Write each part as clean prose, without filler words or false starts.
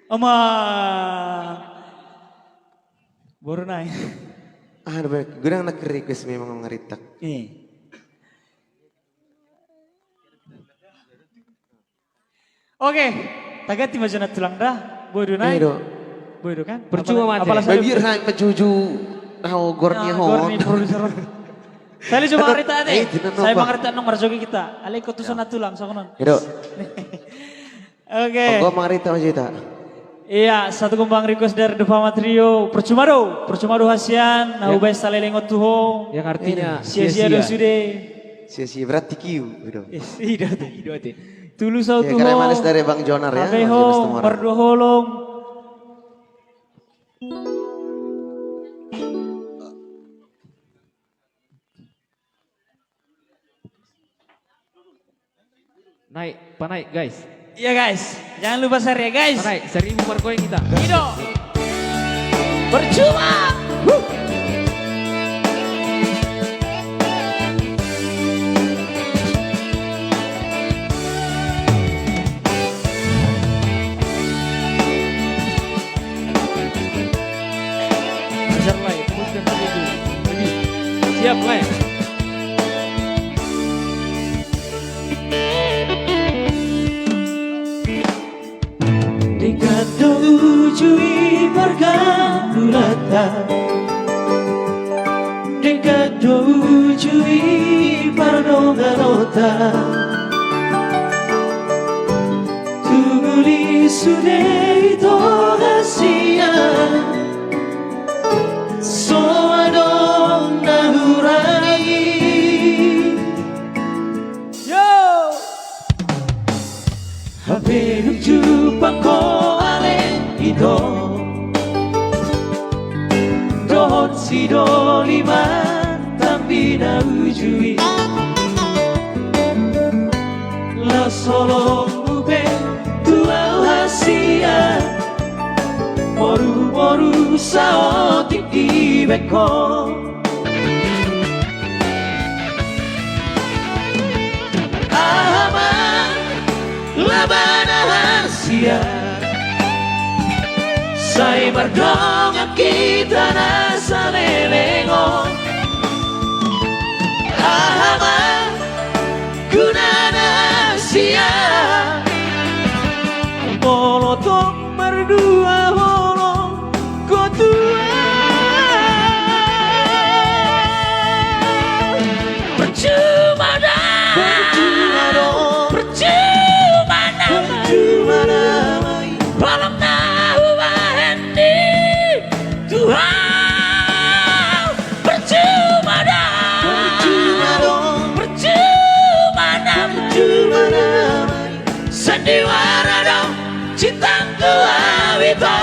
Ama baru naik. Baik, gue nak request memang ngeritak. Oke, tagati majanat tulang dah, bodoh naik. Bodoh kan? Percuma mati. Babir naik pecuju, hau gorni hau. Gorni produser. Saya coba cerita nih. Saya apa? mengerti nong marjoki kita. Ale ko tuson na tulang sokonon. Hidup. Oke. Gue mengerti aja tak. Iya, satu kembang request dari The Fama Trio. Percuma do hasian, nah ubay salelengot tuho. Yang artinya Sia-sia do sude. Sia-sia berarti kiu. Hidup. Idote. Tulus au Ya, tuho. karena manis dari Bang Jonar ya. Abeho, berdua holong. Naik, panaik guys. Iya guys, jangan lupa share ya guys. Panaik, 1000 per koin kita. Ido. Percuma. Ajar lah, teruskan saja dulu. Jadi, siap lah. Dekat ujui pergandulata, dekat ujui pardonganota, tuguli sudei tohasia, soadong nahurai. Yo, hape jumpa ko ito dohot si doliman tapi na ujui la solo ube tuau hasia moru sao tiki beko ama labana hasia Sai berdongak kita nasa lelengo Ahama gunana sia Molotong berdua holong kotua Percuma dah Percuma dong Percuma namai Walau Tuhan percuma dong sandiwara dong cintaku awito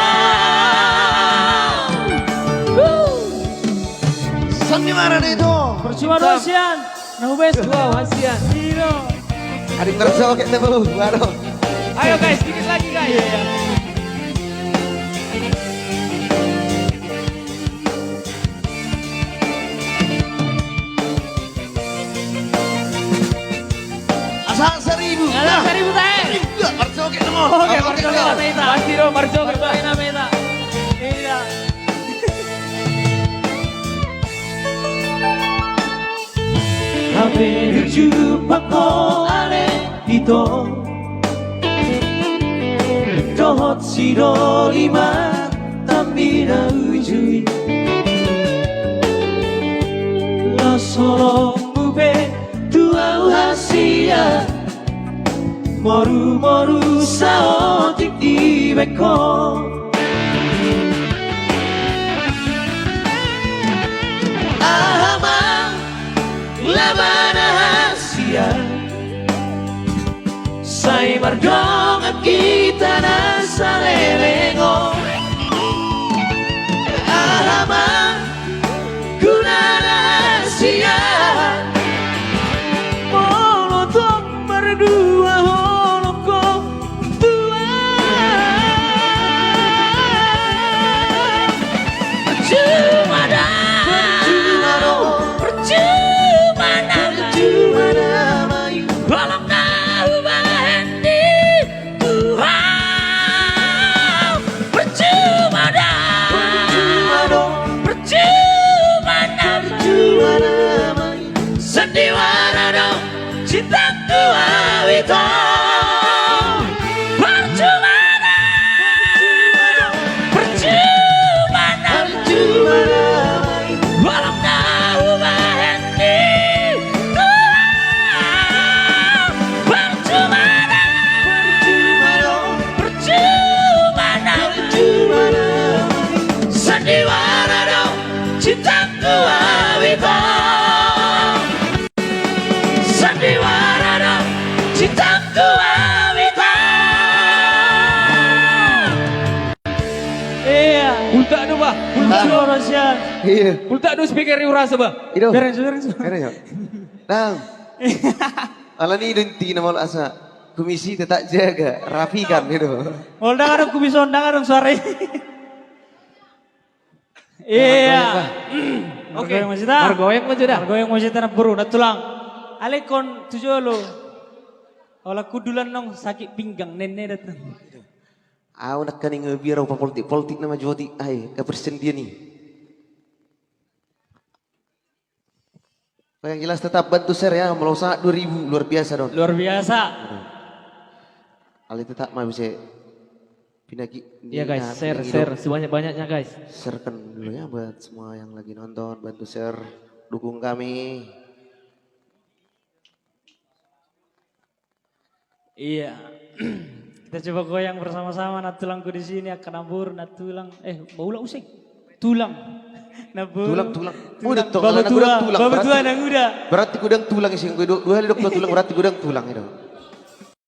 sandiwara itu percuma dong hasian nubes Wow, hasian. Adik berso kayak temu baru. Ayo guys, dikit lagi guys. Asal 1000. Asal 1000 tae. Berso kayak temu. Oke, marjo kita meta. Pasti dong, marjo Marjo kita meta. Iya. Hampir jumpa ko ale ito dohot si dolima tapi na ujui la solo ube tuau hasia moru sao tik di beko ahama labana hasia sai berdongak kita nasa lelengo ahama gunana hasia molotong berdua holoko tua percuma namai walau kau bahendi Tuhan Tuhan. Iya. Pulta do speaker urasa ba? Itu. Beres, beres. Keren ya. Nang. Ala ni idunti na mal asa. Komisi tetap jaga, rapikan itu. Mau dengar aku bisa dengar suara ini. Iya. Oke. Margoyang masih tak? Margoyang mo sudah. Margoyang masih tak buru na tulang. Alekon tujuh lo. Olah kudulan nong sakit pinggang nenek datang. Aku nak kaning biar apa politik nama jodi ai ke presiden dia ni. Yang jelas tetap bantu share ya, melosak 2000 luar biasa dong. Luar biasa. Ali tetap mah bisa pinagi. Iya guys, share sebanyak-banyaknya guys. Sharekan dulu ya buat semua yang lagi nonton, bantu share, dukung kami. Iya. Kita coba goyang bersama-sama. Natulangku di sini akan nabur, natulang. Baulah usik. Tulang. Nabur. Tulang. Udah tuh, Bawa kalau tua. tulang. Bawa tua anak muda. Berarti gudang tulang sih. Dua hari dokter tulang berarti gudang tulang itu.